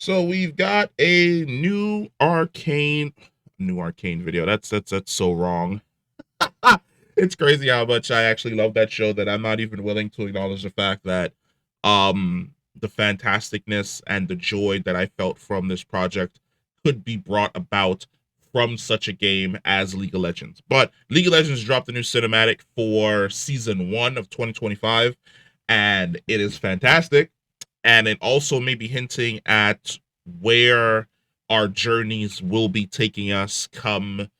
So we've got a new Arcane video. That's so wrong. It's crazy how much I actually love that show that I'm not even willing to acknowledge the fact that the fantasticness and the joy that I felt from this project could be brought about from such a game as League of Legends. But League of Legends dropped a new cinematic for season 1 of 2025, and it is fantastic, and it also may be hinting at where our journeys will be taking us come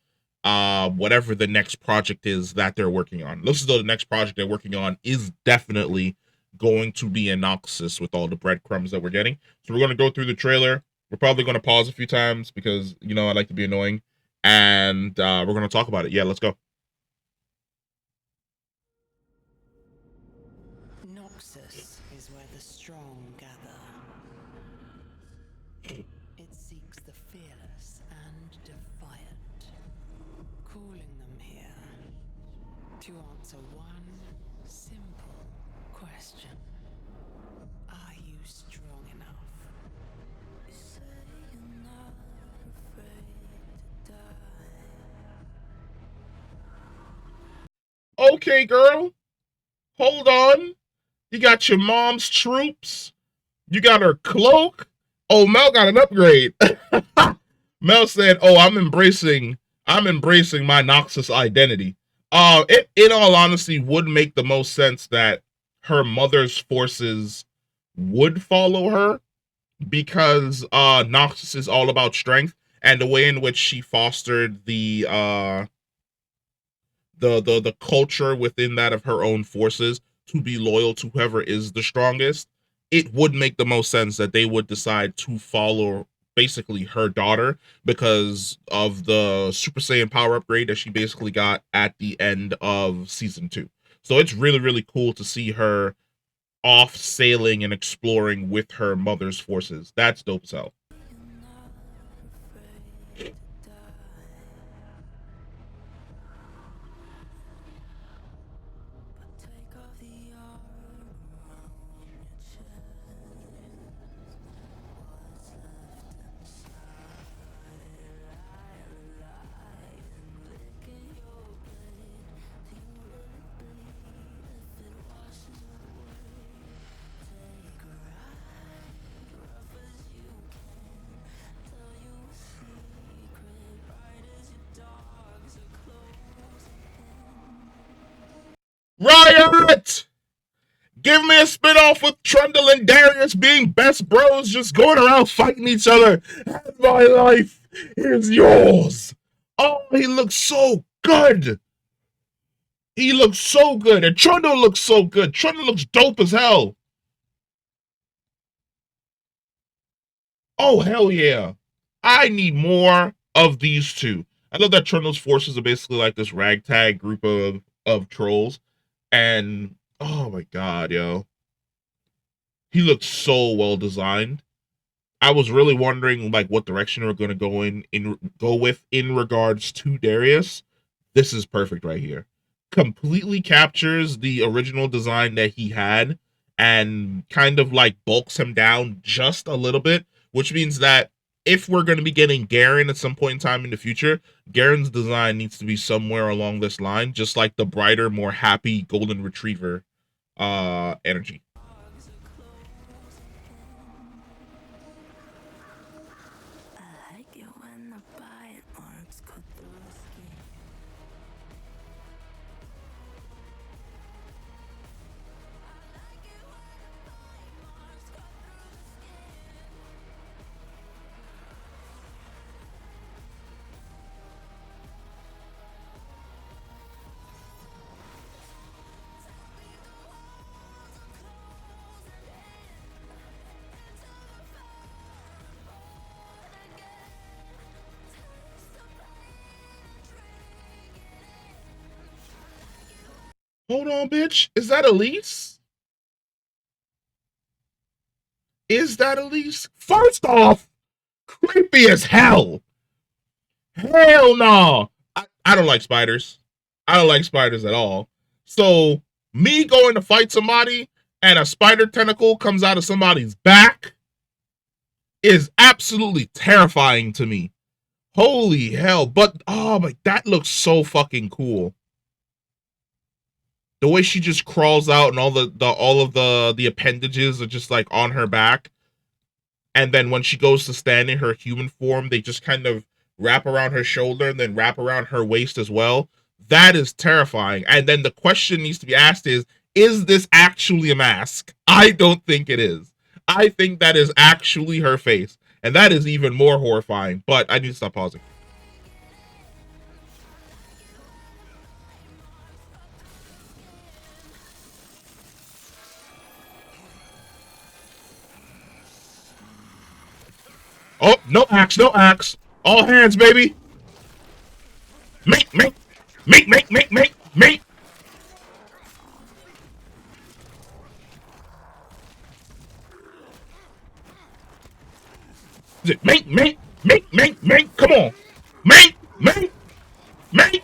whatever the next project is that they're working on. Looks as though the next project they're working on is definitely going to be in Noxus with all the breadcrumbs that we're getting. So we're going to go through the trailer. We're probably going to pause a few times because I like to be annoying, and we're going to talk about it. Yeah, let's go. Noxus is where the strong gather. It seeks the fearless and defiant, calling them here to answer one simple question. Are you strong enough? Say you're not afraid to die. Okay, girl, hold on. You got your mom's troops. You got her cloak. Oh, Mel got an upgrade. Mel said, "Oh, I'm embracing my Noxus identity." It in all honesty would make the most sense that her mother's forces would follow her because Noxus is all about strength, and the way in which she fostered the culture within that of her own forces to be loyal to whoever is the strongest. It would make the most sense that they would decide to follow basically her daughter because of the Super Saiyan power upgrade that she basically got at the end of season 2. So it's really, really cool to see her off sailing and exploring with her mother's forces. That's dope as hell. Riot! Give me a spinoff with Trundle and Darius being best bros, just going around fighting each other. And my life is yours. Oh, he looks so good. He looks so good. And Trundle looks so good. Trundle looks dope as hell. Oh, hell yeah. I need more of these two. I love that Trundle's forces are basically like this ragtag group of trolls. And oh my god, yo. He looks so well designed. I was really wondering like what direction we're going to go with in regards to Darius. This is perfect right here. Completely captures the original design that he had and kind of like bulks him down just a little bit, which means that if we're going to be getting Garen at some point in time in the future, Garen's design needs to be somewhere along this line, just like the brighter, more happy golden retriever energy. I like it when the bite marks cut through the skin. Hold on, bitch. Is that Elise? Is that Elise? First off, creepy as hell. Hell no. I don't like spiders. I don't like spiders at all. So me going to fight somebody and a spider tentacle comes out of somebody's back, is absolutely terrifying to me. Holy hell. But oh my, that looks so fucking cool. The way she just crawls out and all of the appendages are just like on her back. And then when she goes to stand in her human form, they just kind of wrap around her shoulder and then wrap around her waist as well. That is terrifying. And then the question needs to be asked is this actually a mask? I don't think it is. I think that is actually her face. And that is even more horrifying. But I need to stop pausing. Oh, no axe, no axe. All hands, baby. Make, make, make, make, make, make, make. Make, make, make, make, make. Come on. Make, make, make.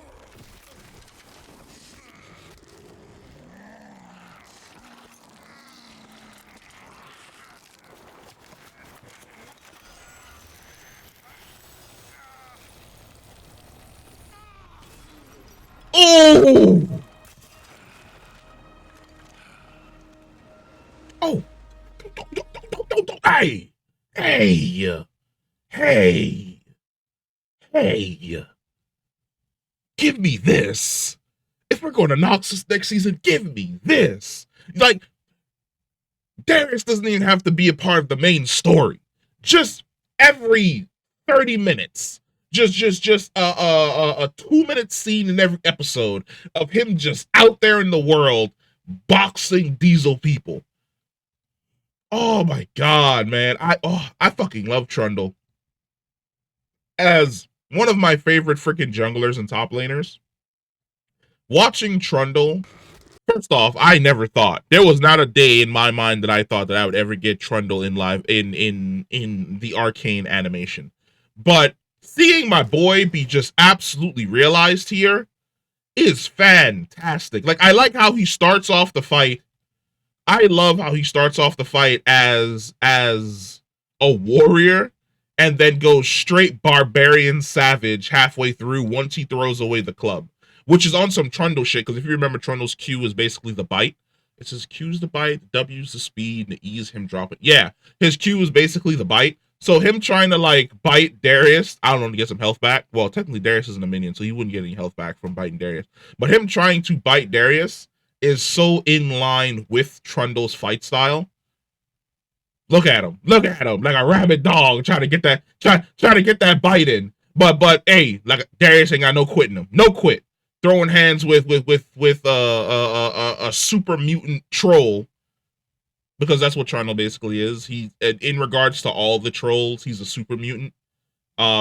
Oh! Oh! Hey! Hey! Hey! Hey! Give me this! If we're going to Noxus next season, give me this! Like, Darius doesn't even have to be a part of the main story. Just every 30 minutes. Just a 2-minute scene in every episode of him just out there in the world boxing diesel people. Oh my god, man. I fucking love Trundle. As one of my favorite freaking junglers and top laners, watching Trundle, first off, I never thought there was not a day in my mind that I thought that I would ever get Trundle in live in the Arcane animation. But seeing my boy be just absolutely realized here is fantastic. Like, I like how he starts off the fight. I love how he starts off the fight as a warrior and then goes straight barbarian savage halfway through once he throws away the club, which is on some Trundle shit. Because if you remember, Trundle's Q is basically the bite. It says Q's the bite, W's the speed, and the E's him dropping. Yeah, his Q is basically the bite. So him trying to like bite Darius, I don't know, to get some health back. Well, technically Darius isn't a minion, so he wouldn't get any health back from biting Darius. But him trying to bite Darius is so in line with Trundle's fight style. Look at him. Look at him. Like a rabid dog trying to get that trying to get that bite in. But hey, like Darius ain't got no quitting him. No quit. Throwing hands with a super mutant troll, because that's what Trundle basically is. He, in regards to all the trolls, he's a super mutant.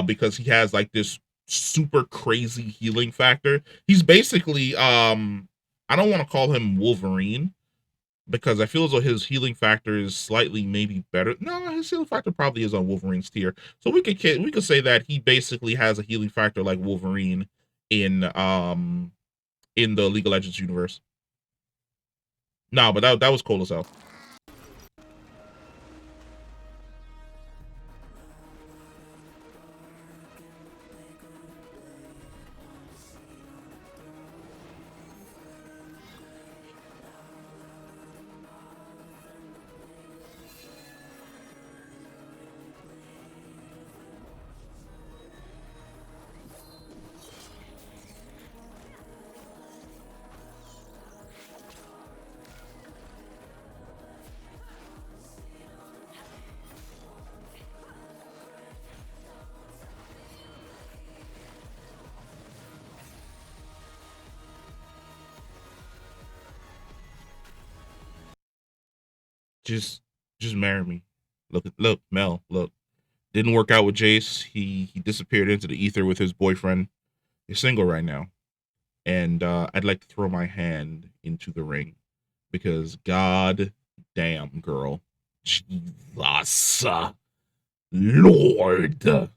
Because he has like this super crazy healing factor. He's basically I don't want to call him Wolverine, because I feel as though his healing factor is slightly maybe better. No, his healing factor probably is on Wolverine's tier. So we could say that he basically has a healing factor like Wolverine in the League of Legends universe. No, but that was cool as hell. Just just marry me. Look, Mel, look. Didn't work out with Jace. He disappeared into the ether with his boyfriend. He's single right now. And I'd like to throw my hand into the ring, because god damn, girl. Jesus Lord.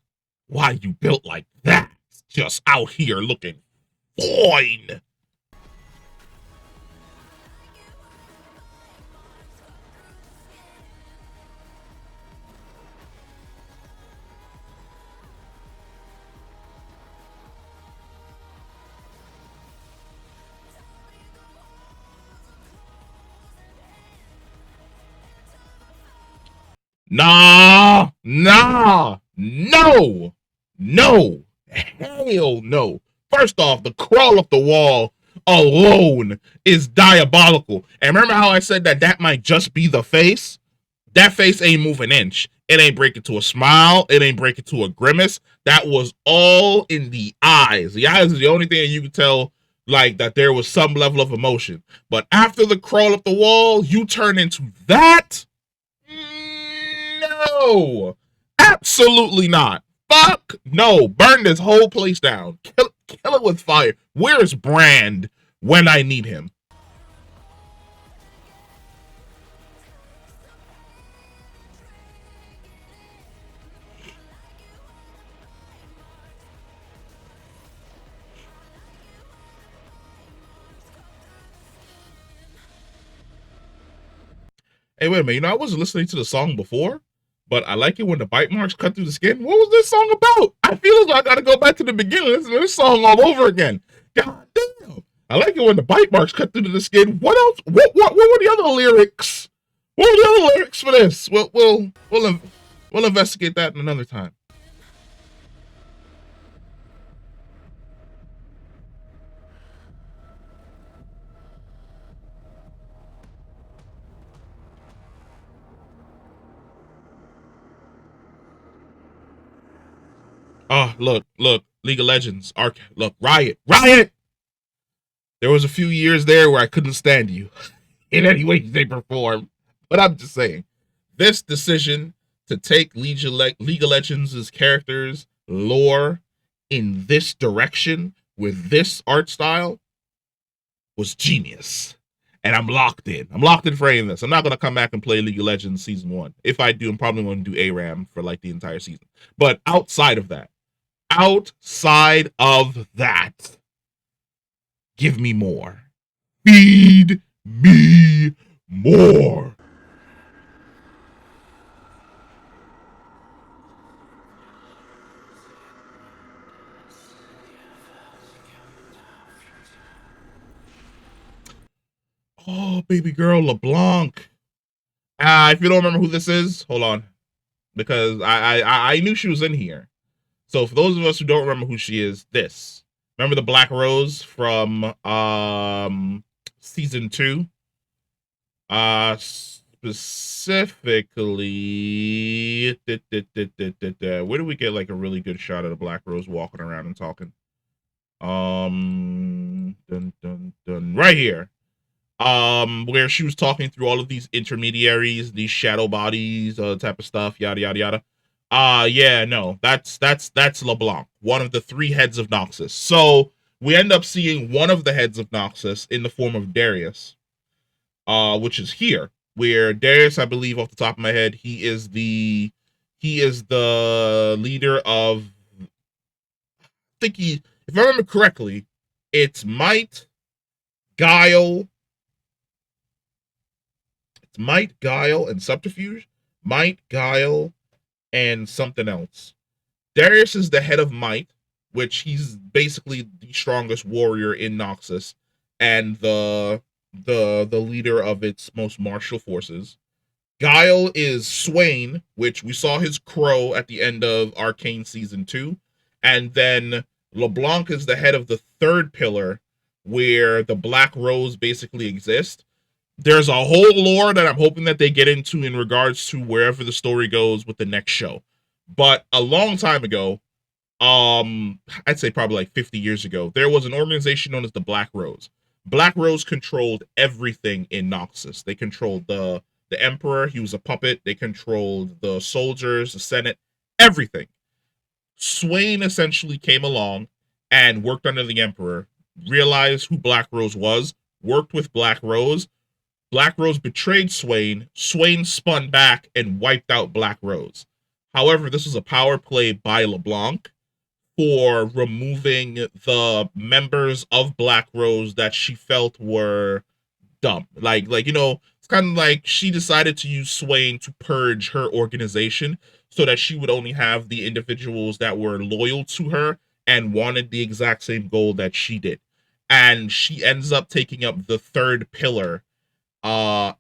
Why you built like that? Just out here looking fine. Nah, nah, no, no, hell no. First off, the crawl up the wall alone is diabolical. And remember how I said that that might just be the face? That face ain't move an inch. It ain't breaking to a smile. It ain't breaking to a grimace. That was all in the eyes. The eyes is the only thing that you can tell, like, that there was some level of emotion. But after the crawl up the wall, you turn into that? No, absolutely not. Fuck no. Burn this whole place down. Kill it with fire. Where's Brand when I need him? Hey, wait a minute. You know, I wasn't listening to the song before, but I like it when the bite marks cut through the skin. What was this song about? I feel as though I gotta go back to the beginning and listen to this song all over again. God damn. I like it when the bite marks cut through the skin. What else? What were the other lyrics? What were the other lyrics for this? We'll investigate that in another time. Oh, look, League of Legends, look, Riot. There was a few years there where I couldn't stand you in any way they perform. But I'm just saying, this decision to take League of Legends' characters, lore in this direction with this art style was genius. And I'm locked in. I'm locked in for any of this. I'm not going to come back and play League of Legends Season 1. If I do, I'm probably going to do ARAM for like the entire season. But outside of that, give me more. Feed me more. Oh, baby girl LeBlanc. If you don't remember who this is, hold on, because I knew she was in here. So for those of us who don't remember who she is, this. Remember the Black Rose from season 2? Specifically, where do we get like a really good shot of the Black Rose walking around and talking? Right here. Where she was talking through all of these intermediaries, these shadow bodies, type of stuff, yada yada yada. Yeah, no, that's LeBlanc, one of the 3 heads of Noxus. So we end up seeing one of the heads of Noxus in the form of Darius, which is here. Where Darius, I believe, off the top of my head, he is the leader of. If I remember correctly, it's Might, Guile. It's Might, Guile, and Subterfuge. Might, Guile, and something else. Darius is the head of Might, which he's basically the strongest warrior in Noxus and the leader of its most martial forces. Guile is Swain, which we saw his crow at the end of Arcane Season 2. And then LeBlanc is the head of the 3rd pillar, where the Black Rose basically exists. There's a whole lore that I'm hoping that they get into in regards to wherever the story goes with the next show. But a long time ago, I'd say probably like 50 years ago, there was an organization known as the Black Rose. Black Rose controlled everything in Noxus. They controlled the Emperor. He was a puppet. They controlled the soldiers, the Senate, everything. Swain essentially came along and worked under the Emperor, realized who Black Rose was, worked with Black Rose. Black Rose betrayed Swain. Swain spun back and wiped out Black Rose. However, this was a power play by LeBlanc for removing the members of Black Rose that she felt were dumb. Like it's kind of like she decided to use Swain to purge her organization so that she would only have the individuals that were loyal to her and wanted the exact same goal that she did. And she ends up taking up the 3rd pillar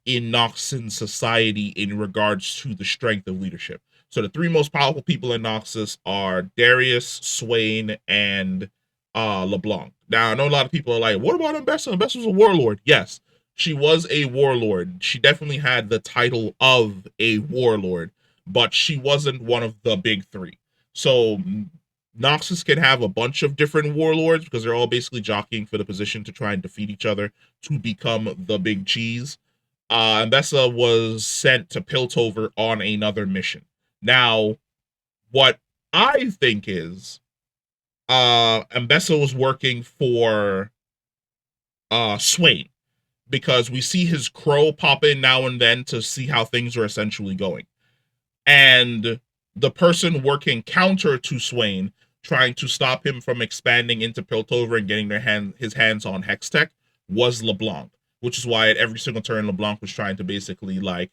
in Noxian society in regards to the strength of leadership. So the three most powerful people in Noxus are Darius, Swain, and LeBlanc. Now I know a lot of people are like, what about Ambessa? Ambessa was a warlord. Yes, she was a warlord. She definitely had the title of a warlord, but she wasn't one of the big three. So Noxus can have a bunch of different warlords because they're all basically jockeying for the position to try and defeat each other to become the big cheese. Ambessa was sent to Piltover on another mission. Now, what I think is Ambessa was working for Swain because we see his crow pop in now and then to see how things are essentially going. And the person working counter to Swain, trying to stop him from expanding into Piltover and getting his hands on Hex Tech, was LeBlanc, which is why at every single turn LeBlanc was trying to basically like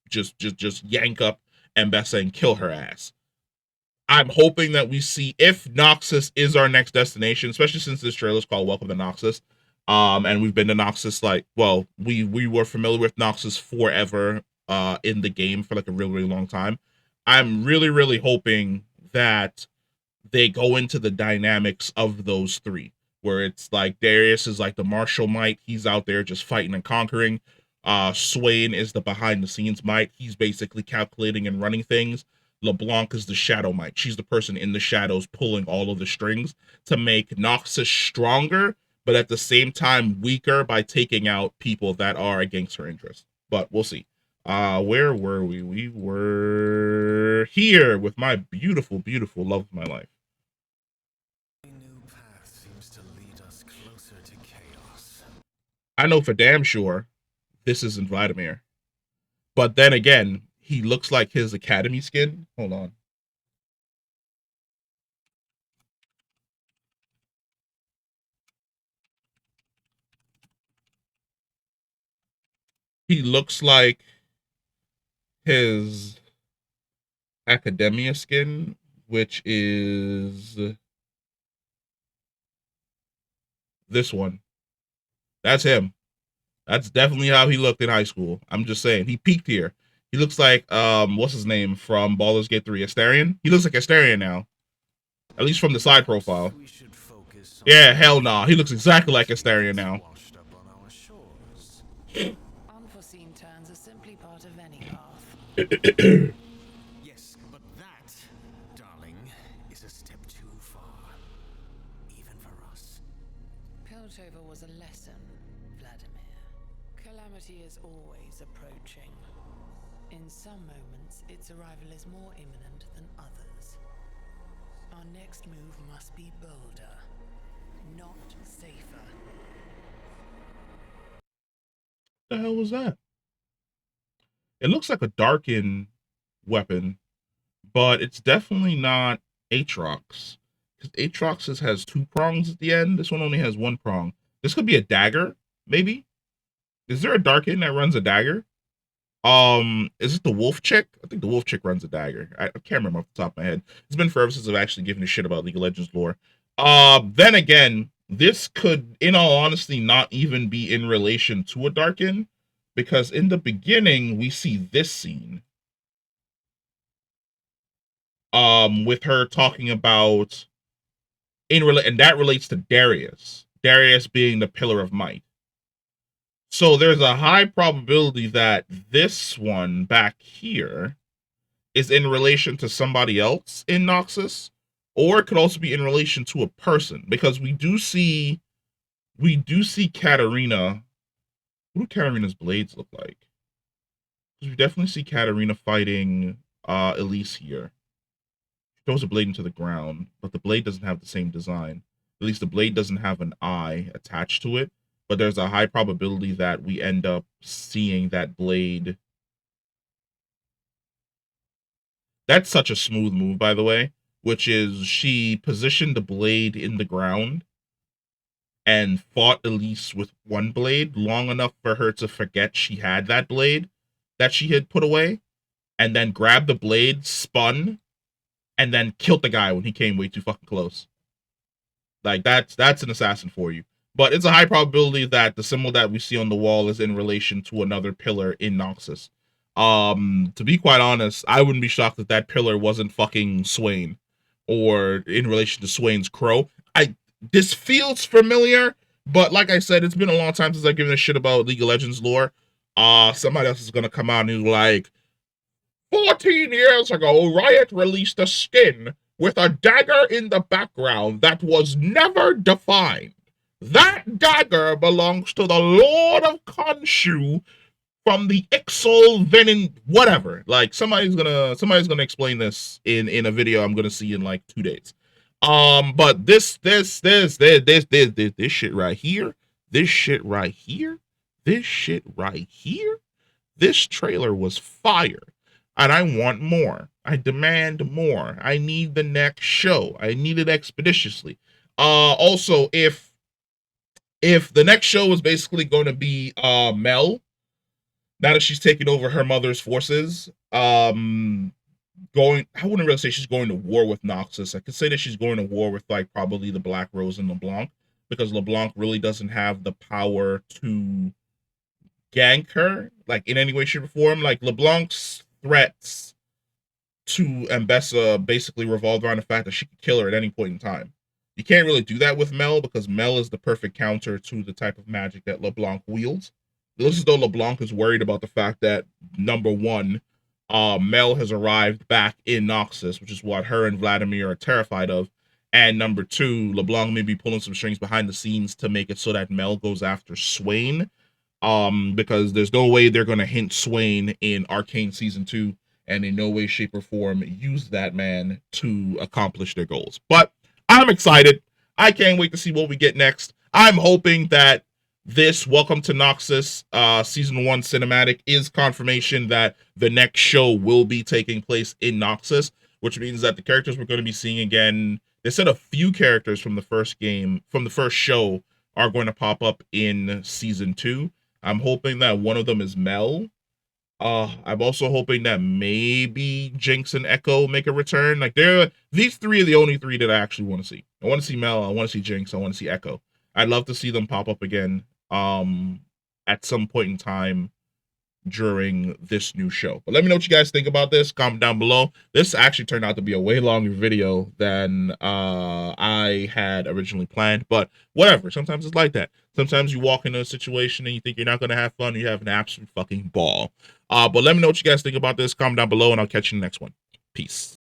just yank up Ambessa and kill her ass. I'm hoping that we see if Noxus is our next destination, especially since this trailer is called Welcome to Noxus. And we've been to Noxus we were familiar with Noxus forever in the game for like a really, really long time. I'm really, really hoping that they go into the dynamics of those three, where it's like Darius is like the martial might, he's out there just fighting and conquering. Swain is the behind the scenes might, he's basically calculating and running things. LeBlanc is the shadow might, she's the person in the shadows pulling all of the strings to make Noxus stronger, but at the same time weaker by taking out people that are against her interest. But we'll see. Where were we? We were here with my beautiful, beautiful love of my life. I know for damn sure this isn't Vladimir. But then again, he looks like his academy skin. Hold on. He looks like his academia skin, which is this one. That's him. That's definitely how he looked in high school. I'm just saying. He peaked here. He looks like what's his name from Baldur's Gate 3? Astarion? He looks like Astarion now. At least from the side profile. Yeah, hell nah. He looks exactly like Astarion now. Unforeseen turns are simply part of any path. Yes, but that, darling, is a step too far. Even for us. Piltover was a lesson, Vladimir. Calamity is always approaching. In some moments, its arrival is more imminent than others. Our next move must be bolder, not safer. What the hell was that? It looks like a darken weapon, but it's definitely not Aatrox. Because Aatrox's has two prongs at the end. This one only has one prong. This could be a dagger, maybe. Is there a Darkin that runs a dagger? Is it the wolf chick? I think the wolf chick runs a dagger. I can't remember off the top of my head. It's been forever since I've actually given a shit about League of Legends lore. Then again, this could, in all honesty, not even be in relation to a Darkin, because in the beginning we see this scene. With her talking about and that relates to Darius. Darius being the pillar of might. So there's a high probability that this one back here is in relation to somebody else in Noxus, or it could also be in relation to a person, because we do see Katarina. What do Katarina's blades look like? Because we definitely see Katarina fighting Elise here. She throws a blade into the ground, but the blade doesn't have the same design. At least the blade doesn't have an eye attached to it. But there's a high probability that we end up seeing that blade. That's such a smooth move, by the way, which is she positioned the blade in the ground and fought Elise with one blade long enough for her to forget she had that blade that she had put away, and then grabbed the blade, spun, and then killed the guy when he came way too fucking close. Like that's an assassin for you. but it's a high probability that the symbol that we see on the wall is in relation to another pillar in Noxus. To be quite honest, I wouldn't be shocked if that pillar wasn't fucking Swain, or in relation to Swain's crow. This feels familiar, but like I said, it's been a long time since I've given a shit about League of Legends lore. Somebody else is gonna come out and he's like, 14 years ago, Riot released a skin with a dagger in the background that was never defined. That dagger belongs to the Lord of Khonshu from the Ixal Venin, whatever. Like somebody's gonna explain this in a video I'm gonna see in like 2 days. But this shit right here, this shit right here, this shit right here, this trailer was fire. And I want more. I demand more. I need the next show. I need it expeditiously. Also, if the next show is basically going to be Mel, now that she's taken over her mother's forces, I wouldn't really say she's going to war with Noxus. I could say that she's going to war with like probably the Black Rose and LeBlanc, because LeBlanc really doesn't have the power to gank her like in any way, shape, or form. Like LeBlanc's threats to Ambessa basically revolved around the fact that she could kill her at any point in time. You can't really do that with Mel, because Mel is the perfect counter to the type of magic that LeBlanc wields. It looks as though LeBlanc is worried about the fact that, number one, Mel has arrived back in Noxus, which is what her and Vladimir are terrified of. And number two, LeBlanc may be pulling some strings behind the scenes to make it so that Mel goes after Swain. Because there's no way they're going to hint Swain in Arcane Season 2, and in no way, shape, or form use that man to accomplish their goals. But I'm excited. I can't wait to see what we get next. I'm hoping that this Welcome to Noxus Season 1 cinematic is confirmation that the next show will be taking place in Noxus, which means that the characters we're going to be seeing again, they said a few characters from the first game, from the first show, are going to pop up in Season 2. I'm hoping that one of them is Mel. I'm also hoping that maybe Jinx and Echo make a return. Like these three are the only three that I actually want to see. I want to see Mel, I want to see Jinx, I want to see Echo. I'd love to see them pop up again at some point in time during this new show. But let me know what you guys think about this. Comment down below. This actually turned out to be a way longer video than I had originally planned, but whatever. Sometimes it's like that. Sometimes you walk into a situation and you think you're not going to have fun, you have an absolute fucking ball. But let me know what you guys think about this. Comment down below, and I'll catch you in the next one. Peace.